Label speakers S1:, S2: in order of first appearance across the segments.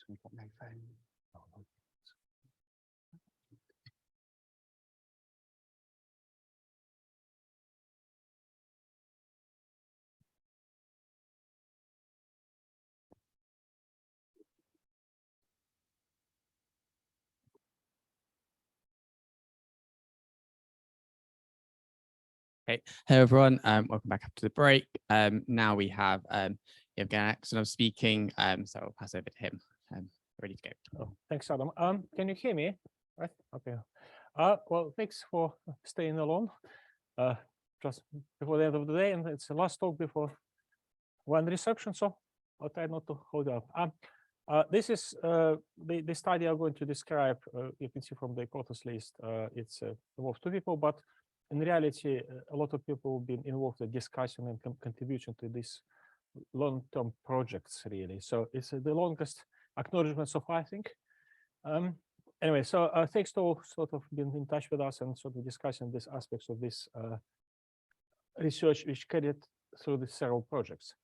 S1: we've got no phone.
S2: Okay, hello everyone. Welcome back after the break. Now we have Yevgeny Aksenov speaking. So I'll pass over to him. Ready to go.
S3: Oh, thanks, Adam. Can you hear me? Right. Okay. Well, thanks for staying alone. Just before the end of the day, and it's the last talk before one reception, so I'll try not to hold up. This is the study I'm going to describe. You can see from the quarters list, it's involved 2 people, but in reality, a lot of people have been involved in discussion and contribution to these long-term projects, really. So it's the longest acknowledgement so far, I think. Anyway, so thanks to all sort of being in touch with us and sort of discussing these aspects of this research, which carried through the several projects.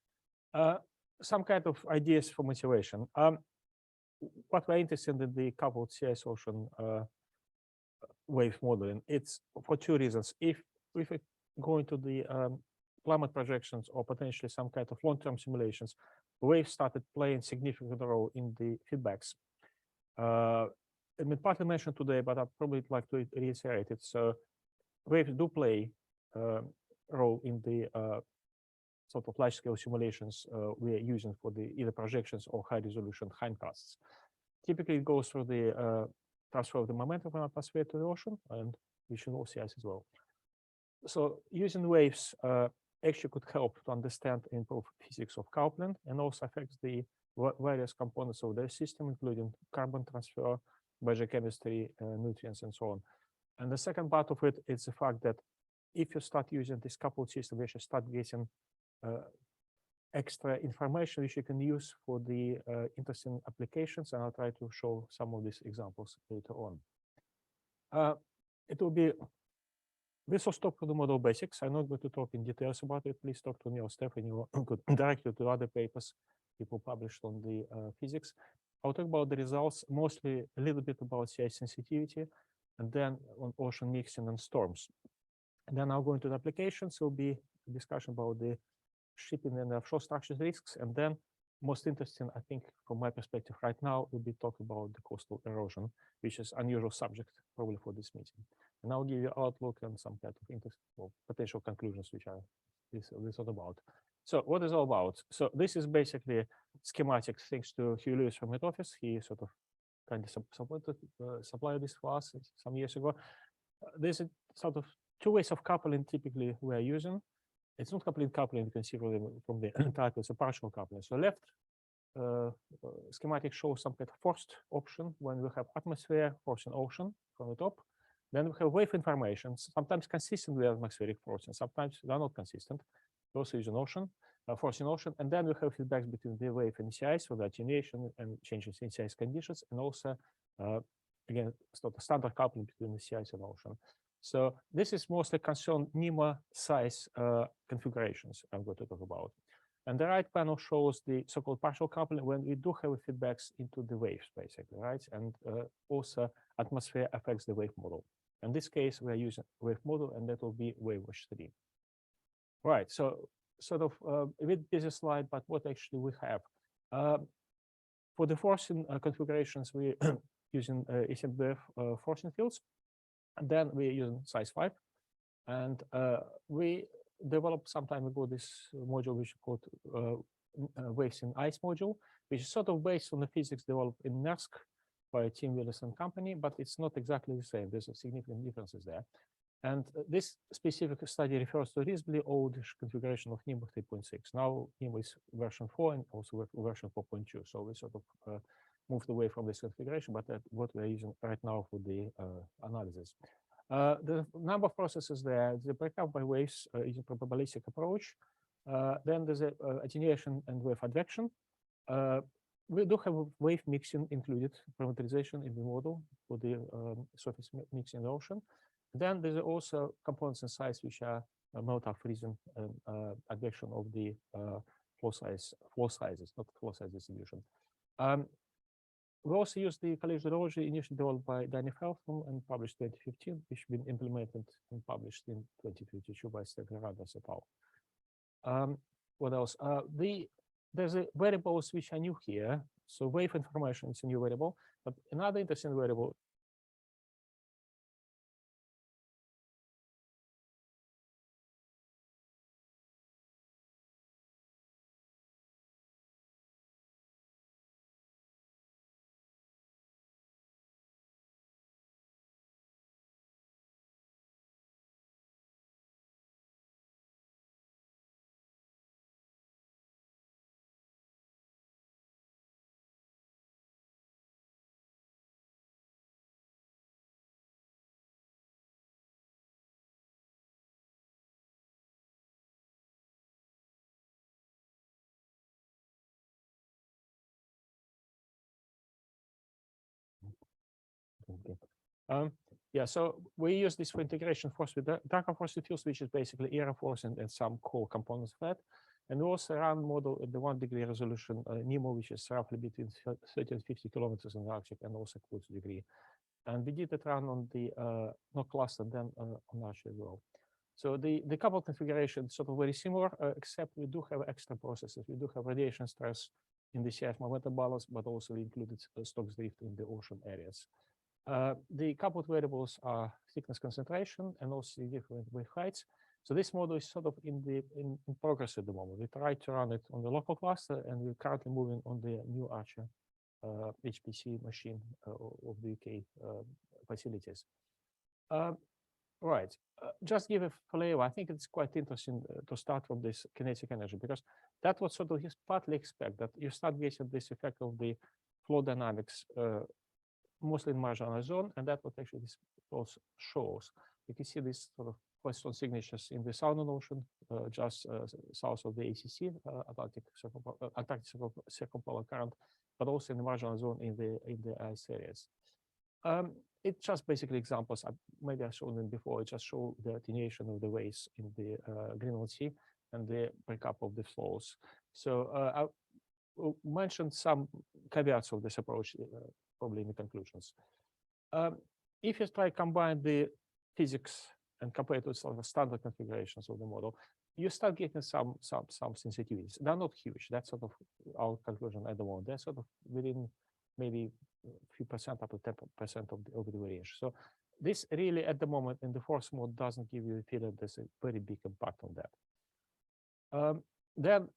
S3: Some kind of ideas for motivation. What we're interested in the coupled CIS ocean wave modeling, it's for 2 reasons. If we go into the climate projections or potentially some kind of long-term simulations, waves started playing significant role in the feedbacks. I mean, partly mentioned today, but I'd probably like to reiterate it. So waves do play a role in the sort of large-scale simulations we are using for the either projections or high-resolution hindcasts. Typically, it goes through the transfer of the momentum from atmosphere to the ocean, and we should know CIS as well. So using waves actually could help to understand and improve physics of coupling, and also affects the various components of their system, including carbon transfer, biogeochemistry, nutrients, and so on. And the second part of it is the fact that if you start using this coupled system, you should start getting extra information which you can use for the interesting applications, and I'll try to show some of these examples later on. It will be, this was talk for the model basics. I'm not going to talk in details about it. Please talk to me or Stefanie, or could direct you to other papers people published on the physics. I'll talk about the results, mostly a little bit about CIS sensitivity, and then on ocean mixing and storms. And then I'll go into the applications. Will be a discussion about the shipping and offshore structures risks, and then most interesting, I think, from my perspective right now, will be talk about the coastal erosion, which is unusual subject probably for this meeting. And I'll give you outlook and some kind of interesting, well, potential conclusions which are this all about. So what is all about? So this is basically schematic thanks to Hugh Lewis from head office. He sort of kind of supplied this for us some years ago. There's a sort of 2 ways of coupling typically we are using. It's not complete coupling, you can see from the title, it's a partial coupling. So left schematic shows some kind of forced option when we have atmosphere forcing ocean from the top. Then we have wave information, sometimes consistent with atmospheric forcing, sometimes they're not consistent. We also use an ocean, forcing ocean, and then we have feedbacks between the wave and CIS for the attenuation and changes in CIS conditions, and also, again, sort of standard coupling between the CIS and ocean. So this is mostly concerned NEMO-CICE configurations I'm going to talk about. And the right panel shows the so-called partial coupling when we do have feedbacks into the waves, basically, right? And also atmosphere affects the wave model. In this case, we are using wave model, and that will be WaveWatch 3. Right, so sort of a bit busy slide, but what actually we have. For the forcing configurations, we're using ECMWF forcing fields. And then we're using size 5. And we developed some time ago this module which is called Waves in Ice module, which is sort of based on the physics developed in NERSC by Tim Willis and company, but it's not exactly the same. There's significant differences there. And this specific study refers to a reasonably oldish configuration of NEMO 3.6. Now NEMO is version 4 and also version 4.2. So we sort of moved away from this configuration, but that's what we're using right now for the analysis. The number of processes there, the breakdown by waves using probabilistic approach. Then there's attenuation and wave advection. We do have wave mixing included, parameterization in the model for the surface mixing in the ocean. Then there's also components in size which are meltdown freezing and advection of the flow sizes, not flow size distribution. we also use the collision erosion initially developed by Danny Feltham and published in 2015, which has been implemented and published in 2022 by Stefanie Rynders et al. What else? There's a variables which are new here. So wave information is a new variable, but another interesting variable. Yeah, so we use this for integration force with dark frosted fields, which is basically air force and some core components of that. And we also run model at the 1 degree resolution NEMO, which is roughly between 30 and 50 kilometers in the Arctic and also close to degree. And we did it run on the NOC cluster, then on Arctic as well. So the couple configuration is sort of very similar, except we do have extra processes. We do have radiation stress in the CIS momentum balance, but also we included Stokes drift in the ocean areas. The coupled variables are thickness concentration and also different wave heights. So this model is sort of in progress at the moment. We tried to run it on the local cluster, and we're currently moving on the new Archer HPC machine of the UK facilities. Right, just give a flavor. I think it's quite interesting to start from this kinetic energy, because that's what sort of you partly expect, that you start getting this effect of the flow dynamics mostly in marginal zone, and that's what actually this also shows. You can see this sort of quite strong signatures in the Southern Ocean, just south of the ACC, Antarctic circumpolar current, but also in the marginal zone in the ice areas. It's just basically examples. Maybe I showed them before. It just show the attenuation of the waves in the Greenland Sea and the breakup of the flows. So I mentioned some caveats of this approach, probably in the conclusions. If you try to combine the physics and compare it with sort of standard configurations of the model, you start getting some sensitivities. They're not huge. That's sort of our conclusion at the moment. They're sort of within maybe a few percent up to 10% of the range. So this really at the moment in the force mode doesn't give you a feeling there's a very big impact on that. Then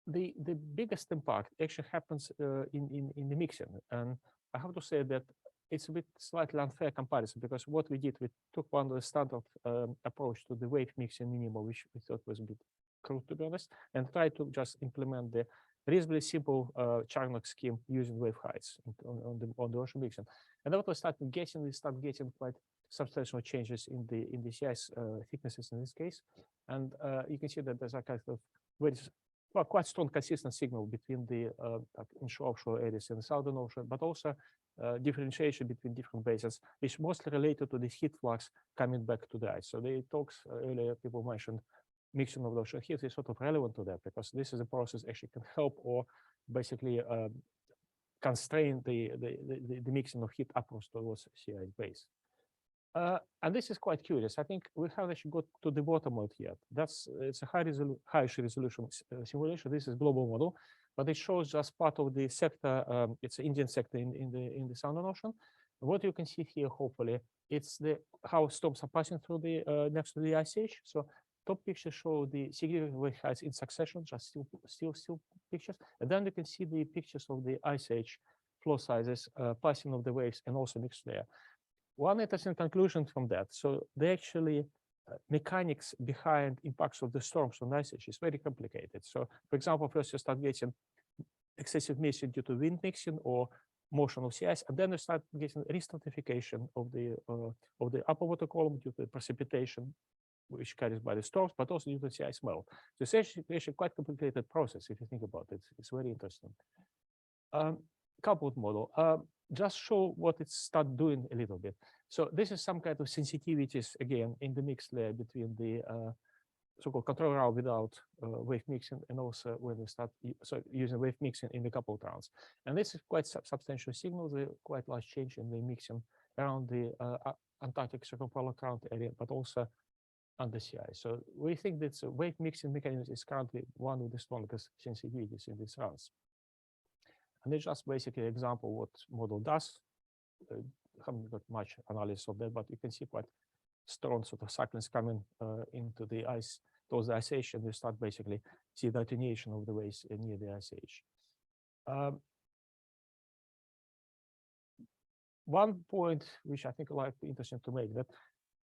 S3: the biggest impact actually happens in the mixing. And I have to say that it's a bit slightly unfair comparison, because what we did, we took one of the standard approach to the wave mixing NEMO, which we thought was a bit crude, to be honest, and tried to just implement the reasonably simple Charnock scheme using wave heights on the ocean mixing. And what we started getting, quite substantial changes in the CIS thicknesses in this case. And you can see that there's a kind of very quite strong consistent signal between the inshore offshore areas in the Southern Ocean, but also differentiation between different basins, which mostly related to this heat flux coming back to the ice. So the talks earlier, people mentioned mixing of the ocean heat is sort of relevant to that, because this is a process actually can help or basically constrain the mixing of heat upwards towards sea ice base. And this is quite curious. I think we haven't actually got to the bottom of it yet. It's a high resolution simulation. This is global model, but it shows just part of the sector. It's an Indian sector in the Southern Ocean. What you can see here, hopefully, it's how storms are passing through the next to the ice age. So top pictures show the significant wave heights in succession, just still pictures, and then you can see the pictures of the ice age flow sizes, passing of the waves, and also mixed layer. One interesting conclusion from that, so the actually mechanics behind impacts of the storms on ice age is very complicated. So, for example, first you start getting excessive mixing due to wind mixing or motion of sea ice, and then you start getting restratification of the upper water column due to precipitation, which carries by the storms, but also due to sea ice melt. So it's actually quite complicated process if you think about it. It's very interesting. Coupled model. Just show what it start doing a little bit. So this is some kind of sensitivities again in the mixed layer between the so-called control route without wave mixing, and also when we start using wave mixing in the coupled rounds. And this is quite substantial signal, the quite large change in the mixing around the Antarctic circumpolar current area, but also under sea ice. So we think that wave mixing mechanism is currently one of the strongest sensitivities in these rounds. And it's just basically an example what model does. Haven't got much analysis of that, but you can see quite strong sort of cyclones coming into the ice towards the ice edge, and you start basically see the attenuation of the waves near the ice edge. One point which I think like interesting to make, that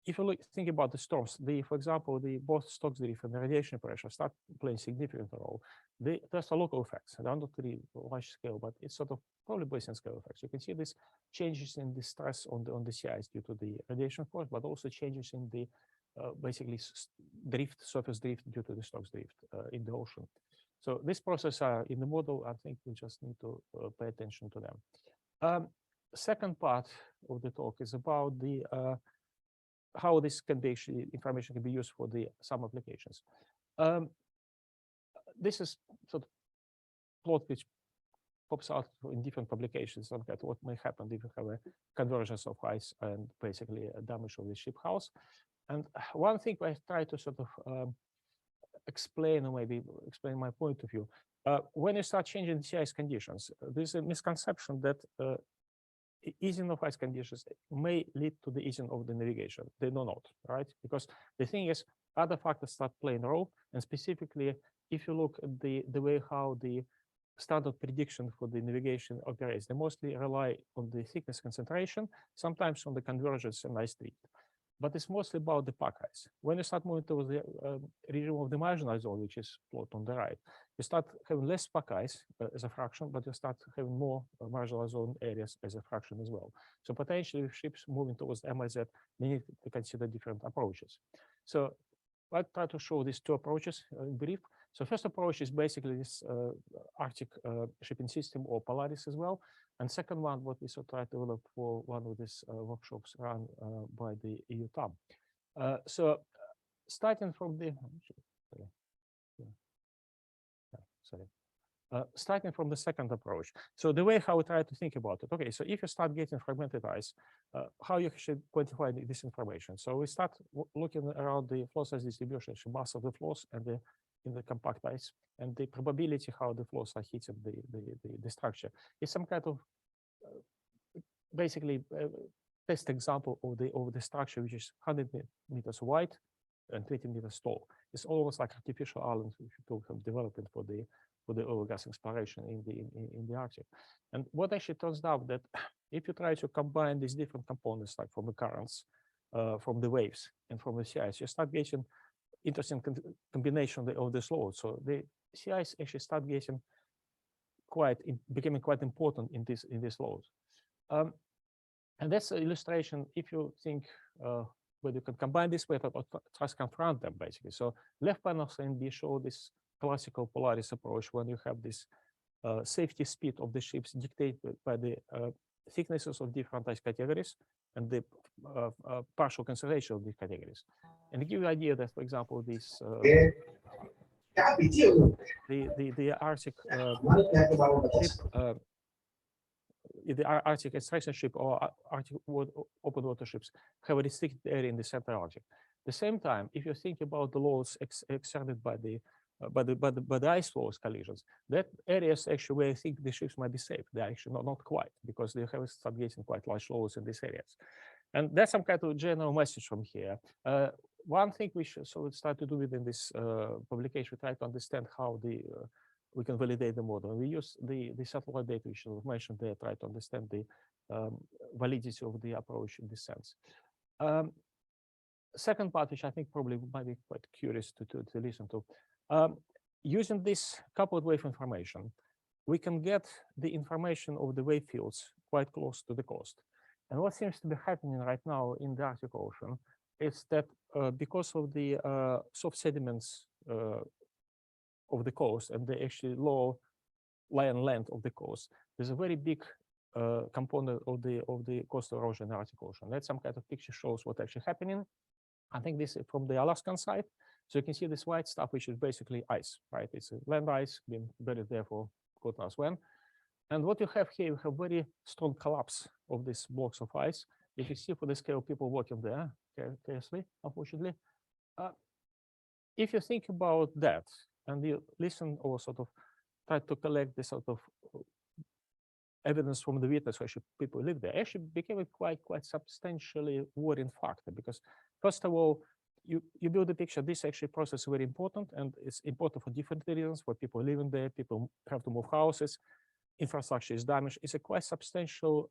S3: if you think about the storms, for example, both Stokes drift and the radiation pressure start playing significant role. There's a local effects. They're not really large scale, but it's sort of probably basin scale effects. You can see these changes in the stress on the sea ice due to the radiation force, but also changes in the basically surface drift due to the Stokes drift in the ocean. So this process are in the model. I think we just need to pay attention to them. Second part of the talk is about the how this can be actually information can be used for some applications. This is sort of plot which pops out in different publications on what may happen if you have a convergence of ice and basically a damage of the ship house. And one thing I try to sort of explain, or maybe explain my point of view, when you start changing the sea ice conditions, there's a misconception that easing of ice conditions may lead to the easing of the navigation. They do not, right? Because the thing is, other factors start playing a role, and specifically, if you look at the way how the standard prediction for the navigation operates, they mostly rely on the thickness concentration, sometimes on the convergence and ice drift. But it's mostly about the pack ice. When you start moving towards the region of the marginal zone, which is plot on the right, you start having less pack ice as a fraction, but you start having more marginal zone areas as a fraction as well. So potentially, if ships moving towards the MIZ, they need to consider different approaches. So I try to show these two approaches in brief. So first approach is basically this Arctic shipping system, or Polaris as well. And second one, what we sort of try to develop for one of these workshops run by the EU TAM. So starting from the starting from the second approach. So the way how we try to think about it. Okay, so if you start getting fragmented ice, how you should quantify this information? So we start looking around the flow size distribution, mass of the flows and in the compact ice, and the probability how the flows are hitting the structure. It's some kind of basically test example of the structure, which is 100 meters wide and 20 meters tall. It's almost like artificial islands which we talk of developing for the oil gas exploration in the Arctic. And what actually turns out that if you try to combine these different components, like from the currents, from the waves, and from the sea ice, you start getting interesting combination of the loads. So the sea ice actually start getting becoming quite important in this loads. And that's an illustration. If you think whether you can combine this way or try to confront them, basically. So left panel and B show this classical Polaris approach when you have this safety speed of the ships dictated by the thicknesses of different ice categories and the partial conservation of these categories. And to give you an idea that, for example, this the Arctic ship, the Arctic extraction ship or Arctic open water ships have a restricted area in the Central Arctic. At the same time, if you think about the loads exerted by the ice flows collisions, that areas actually where I think the ships might be safe. They're actually not quite, because they have started getting quite large loads in these areas. And that's some kind of general message from here. One thing we should start to do within this publication, we try to understand how we can validate the model. And we use the satellite data, which was mentioned there, try to understand the validity of the approach in this sense. Second part, which I think probably might be quite curious to listen to. Using this coupled wave information, we can get the information of the wave fields quite close to the coast. And what seems to be happening right now in the Arctic Ocean is that because of the soft sediments of the coast and the actually low land length of the coast, there's a very big component of the coastal erosion in the Arctic Ocean. That some kind of picture shows what's actually happening. I think this is from the Alaskan side. So you can see this white stuff, which is basically ice, right? It's a land ice, been buried there for God knows when. And what you have here, you have very strong collapse of these blocks of ice. If you see for the scale, people working there carelessly, unfortunately. If you think about that and you listen or sort of try to collect this sort of evidence from the witness, actually people live there, actually became a quite substantially worrying factor, because first of all, you build a picture. This actually process is very important, and it's important for different reasons. For people living there, people have to move houses, infrastructure is damaged. It's a quite substantial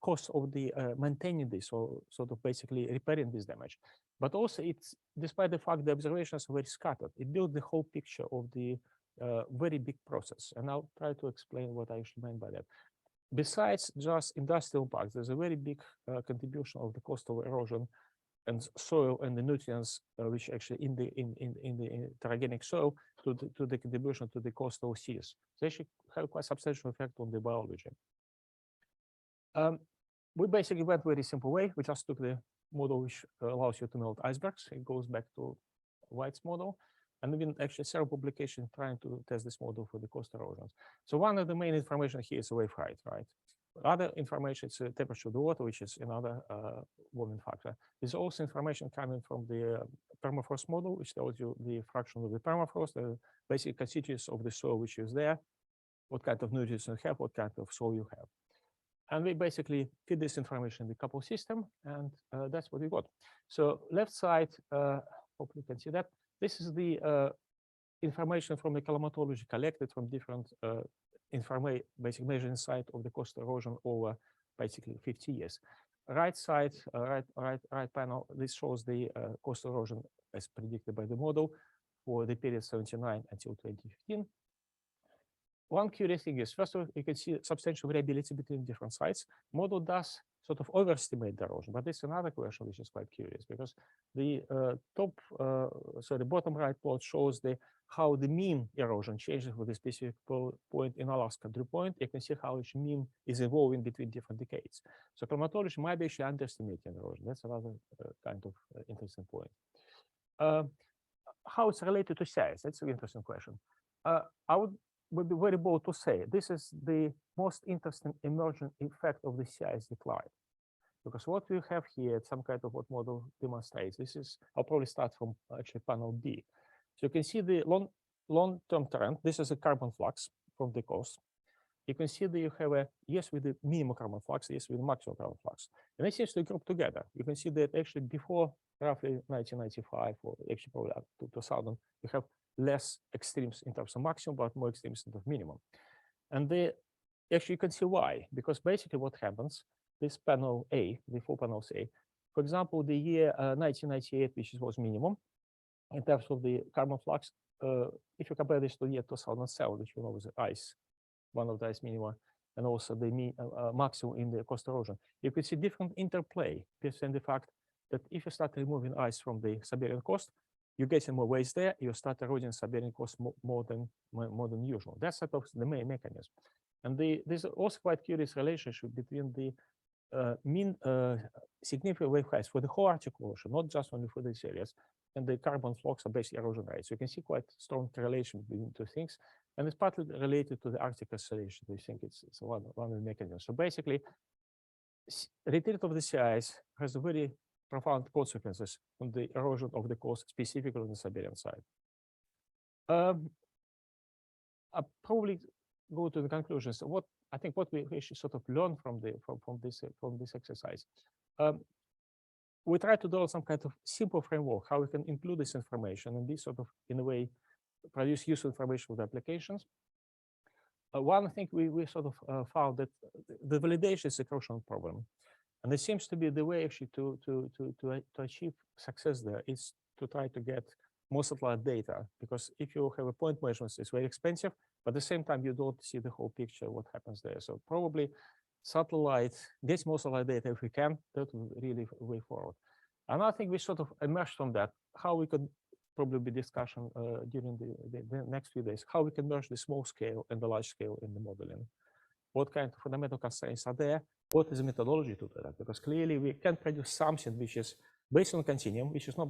S3: cost of the maintaining this, or sort of basically repairing this damage. But also, it's despite the fact the observations are very scattered, it built the whole picture of the very big process. And I'll try to explain what I actually meant by that. Besides just industrial parks, there's a very big contribution of the cost of erosion and soil and the nutrients, which actually in the terragenic soil, to the contribution to the cost of seas. They actually have quite substantial effect on the biology. We basically went very simple way. We just took the model which allows you to melt icebergs. It goes back to White's model. And even actually several publications trying to test this model for the coast erosions. So one of the main information here is wave height, right? Other information is temperature of the water, which is another warming factor. There's also information coming from the permafrost model, which tells you the fraction of the permafrost, the basic constituents of the soil which is there, what kind of nutrients you have, what kind of soil you have. And we basically feed this information in the couple system, and that's what we got. So left side, hopefully you can see that. This is the information from the climatology collected from different basic measuring site of the coastal erosion over basically 50 years. Right side, right panel, this shows the coastal erosion as predicted by the model for the period 79 until 2015. One curious thing is, first of all, you can see substantial variability between different sites. Model does sort of overestimate the erosion, but this is another question which is quite curious, because the the bottom right plot shows how the mean erosion changes for the specific point in Alaska Drew Point. You can see how each mean is evolving between different decades. So climatology might be actually underestimating erosion. That's another kind of interesting point. How it's related to size? That's an interesting question. I would be very bold to say this is the most interesting emerging effect of the size decline, because what we have here, some kind of what model demonstrates. This is, I'll probably start from actually panel B. So you can see the long-term trend. This is a carbon flux from the coast. You can see that you have a yes with the minimum carbon flux, yes with the maximum carbon flux, and it seems to group together. You can see that actually before roughly 1995, or actually probably up to 2000, you have less extremes in terms of maximum, but more extremes in terms of minimum. And actually you can see why, because basically what happens, this panel A, the four panels A, for example, the year 1998, which was minimum in terms of the carbon flux, if you compare this to the year 2007, which we know is ice, one of the ice minima, and also the maximum in the coastal erosion, you can see different interplay based on the fact that if you start removing ice from the Siberian coast, you get some more waste there, you start eroding Siberian coast more than usual. That's sort of the main mechanism. And there's also quite curious relationship between the mean significant wave heights for the whole Arctic Ocean, not just only for these areas, and the carbon flux or basic erosion rates. So you can see quite strong correlation between two things, and it's partly related to the Arctic oscillation. We think it's one of the mechanisms. So basically, retreat of the sea ice has a very profound consequences on the erosion of the coast, specifically on the Siberian side. I'll probably go to the conclusions. What we actually sort of learn from this exercise. We try to do some kind of simple framework how we can include this information and be sort of in a way produce useful information for the applications. One thing we sort of found that the validation is a crucial problem. And it seems to be the way actually to achieve success there is to try to get more satellite data, because if you have a point measurements, it's very expensive, but at the same time, you don't see the whole picture, what happens there. So probably satellite, get more satellite data if we can, that will really way forward. And I think we sort of emerged from that, how we could probably be discussion during the next few days, how we can merge the small scale and the large scale in the modeling. What kind of fundamental constraints are there? What is the methodology to do that? Because clearly we can produce something which is based on a continuum, which is not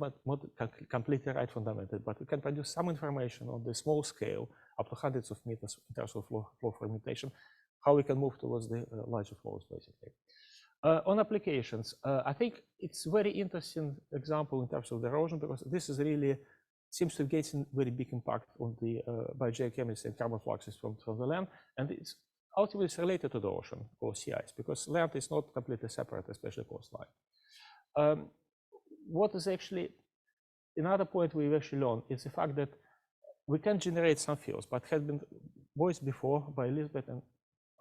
S3: completely right fundamentally, but we can produce some information on the small scale up to hundreds of meters in terms of flow fragmentation, how we can move towards the larger flows, basically. On applications, I think it's a very interesting example in terms of the erosion, because this is really seems to get a very big impact on the biogeochemistry and carbon fluxes from the land, and it's ultimately it's related to the ocean or sea ice, because land is not completely separate, especially coastline. What is actually another point we've actually learned is the fact that we can generate some fields, but has been voiced before by Elizabeth and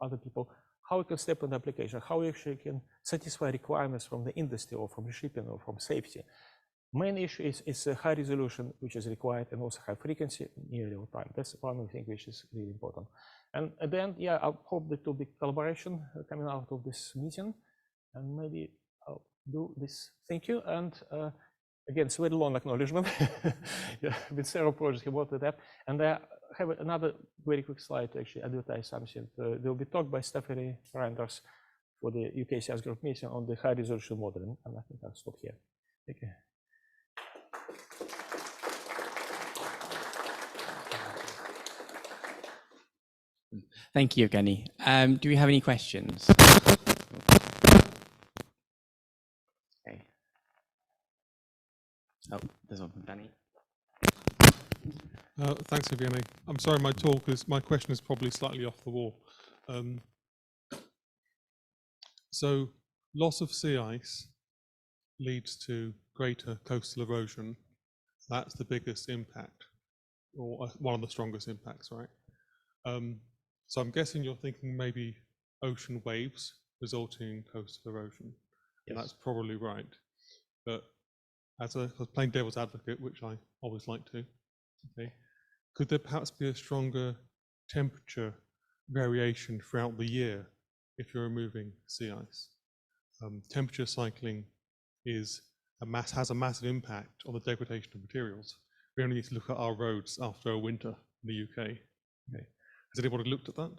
S3: other people, how we can step on the application, how we actually can satisfy requirements from the industry or from shipping or from safety. Main issue is a high resolution, which is required, and also high frequency near real time. That's one thing which is really important. And at the end, yeah, I hope there will be collaboration coming out of this meeting, and maybe I'll do this. Thank you. And again, it's a very long acknowledgement. Yeah, with several projects about that. And I have another very quick slide to actually advertise something. There will be talk by Stefanie Rynders for the UK CIS group meeting on the high resolution modeling. And I think I'll stop here. Thank you.
S2: Thank you, Yevgeny. Do we have any questions? Okay. Oh, there's one from Danny.
S1: Thanks, Yevgeny. I'm sorry, my question is probably slightly off the wall. So loss of sea ice leads to greater coastal erosion. That's the biggest impact, or one of the strongest impacts, right? So I'm guessing you're thinking maybe ocean waves resulting in coastal erosion. Yes. And that's probably right. But as playing devil's advocate, which I always like to, okay, could there perhaps be a stronger temperature variation throughout the year if you're removing sea ice? Temperature cycling has a massive impact on the degradation of materials. We only need to look at our roads after a winter in the UK. Okay. Has anybody looked at that?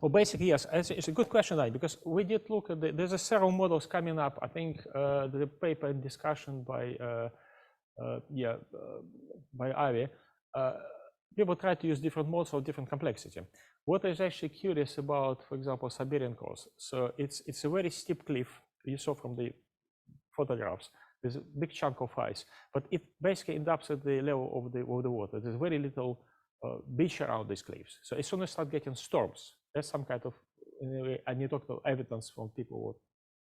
S3: Well, basically, yes. It's a good question, because we did look at there's several models coming up. I think the paper in discussion by Ivy. People try to use different models of different complexity. What is actually curious about, for example, Siberian coast? So it's a very steep cliff you saw from the photographs. There's a big chunk of ice, but it basically ends up at the level of the water. There's very little beach around these cliffs. So as soon as you start getting storms, there's some kind of anecdotal evidence from people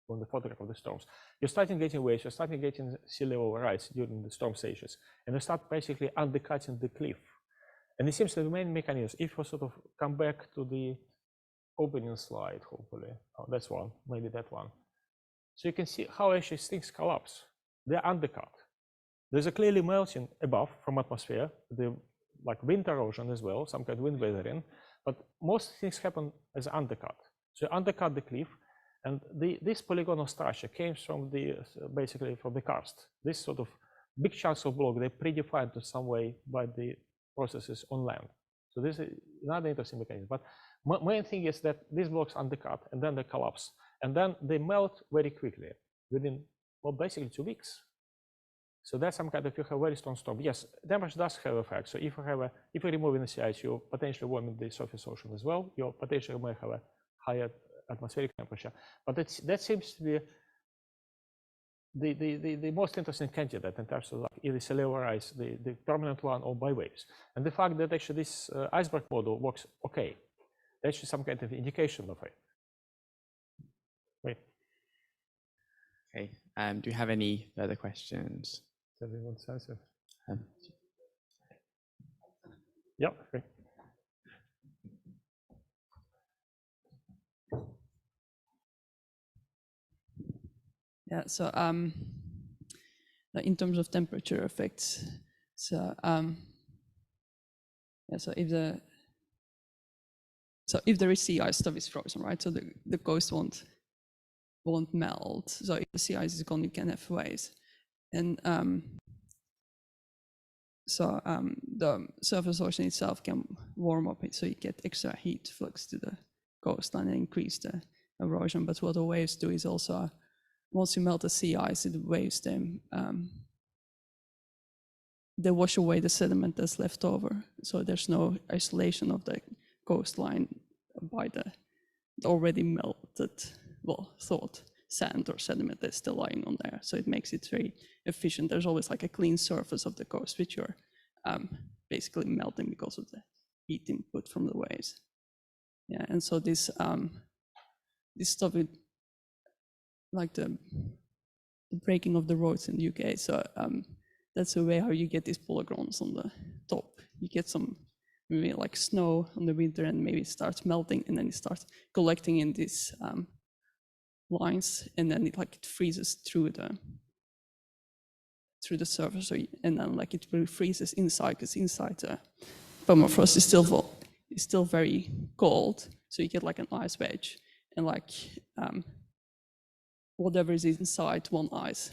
S3: on the photograph of the storms. You're starting getting waves, you're starting getting sea level rise during the storm stages, and you start basically undercutting the cliff. And it seems to be the main mechanism. If we sort of come back to the opening slide, hopefully, oh, that's one, maybe that one. So you can see how actually things collapse. They're undercut. There's a clearly melting above from atmosphere, like wind erosion as well, some kind of wind weathering, but most things happen as undercut. So you undercut the cliff, and this polygonal structure came from basically from the karst. This sort of big chunks of block, they're predefined in some way by the processes on land. So this is another interesting mechanism. But main thing is that these blocks undercut and then they collapse, and then they melt very quickly within, well, basically 2 weeks. So that's some kind of, you have very strong storm. Yes, damage does have effect. So if you're removing the sea ice, you're potentially warming the surface ocean as well. You potentially may have a higher atmospheric temperature. But that seems to be the most interesting candidate in terms of either sea level rise, the permanent one, or by waves. And the fact that actually this iceberg model works okay, that's actually some kind of indication of it. Wait.
S2: Okay. Do you have any further questions?
S3: Does anyone say so? Yeah. Okay.
S4: Yeah, so in terms of temperature effects, so if there is sea ice, stuff is frozen, right? So the coast won't melt. So if the sea ice is gone, you can have waves, and the surface ocean itself can warm up, so you get extra heat flux to the coastline and increase the erosion. But what the waves do is also once you melt the sea ice, it waves them. They wash away the sediment that's left over, so there's no isolation of the coastline by the already melted, well, thawed sand or sediment that's still lying on there. So it makes it very efficient. There's always like a clean surface of the coast, which you're basically melting because of the heat input from the waves. Yeah, and so this stuff, like the breaking of the roads in the UK. So that's a way how you get these polygons on the top. You get some maybe like snow on the winter, and maybe it starts melting, and then it starts collecting in these lines, and then it freezes through the surface. So, and then like it really freezes inside, because inside the permafrost is still very cold. So you get like an ice wedge, and like whatever is inside one ice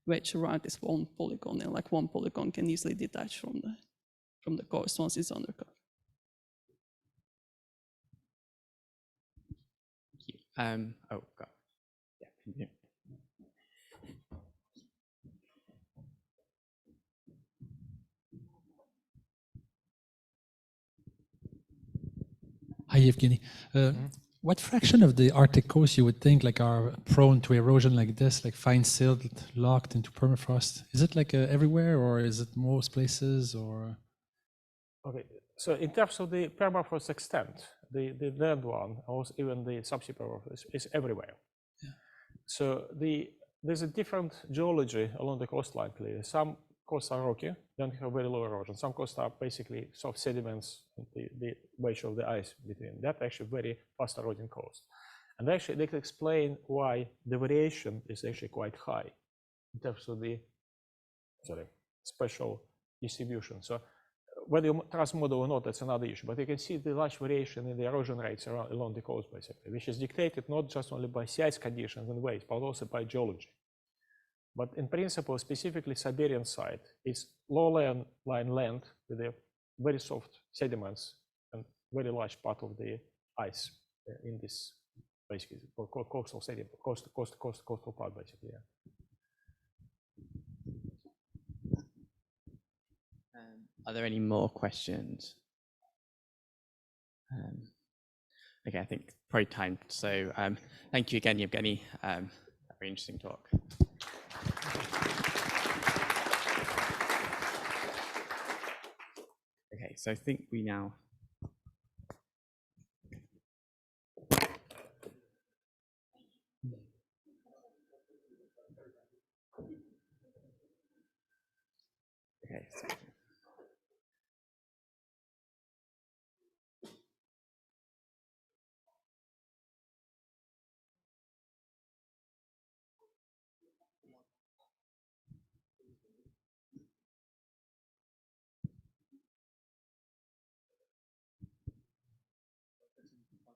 S4: wedge around this one polygon, and like one polygon can easily detach from the coast once it's undercover.
S2: Thank you. Oh God. Yeah. Continue.
S5: Hi, Yevgeny. What fraction of the Arctic coast you would think like are prone to erosion like this, like fine silt locked into permafrost? Is it like everywhere, or is it most places, or? Okay,
S3: so in terms of the permafrost extent, the land one, or even the subsea permafrost, is everywhere. Yeah. So there's a different geology along the coastline. Clearly, some coasts are rocky, don't have very low erosion. Some coasts are basically soft sediments, the wedge of the ice between. That actually very fast eroding coast. And actually they can explain why the variation is actually quite high in terms of the spatial distribution. So whether you trust model or not, that's another issue. But you can see the large variation in the erosion rates along the coast, basically, which is dictated not just only by sea ice conditions and waves, but also by geology. But in principle, specifically Siberian side is low lying land with a very soft sediments and very large part of the ice in this basically coastal sediment, coastal part basically. Yeah.
S2: Are there any more questions? Okay, I think probably time. So thank you again, Yevgeny. Very interesting talk. Okay, so I think we now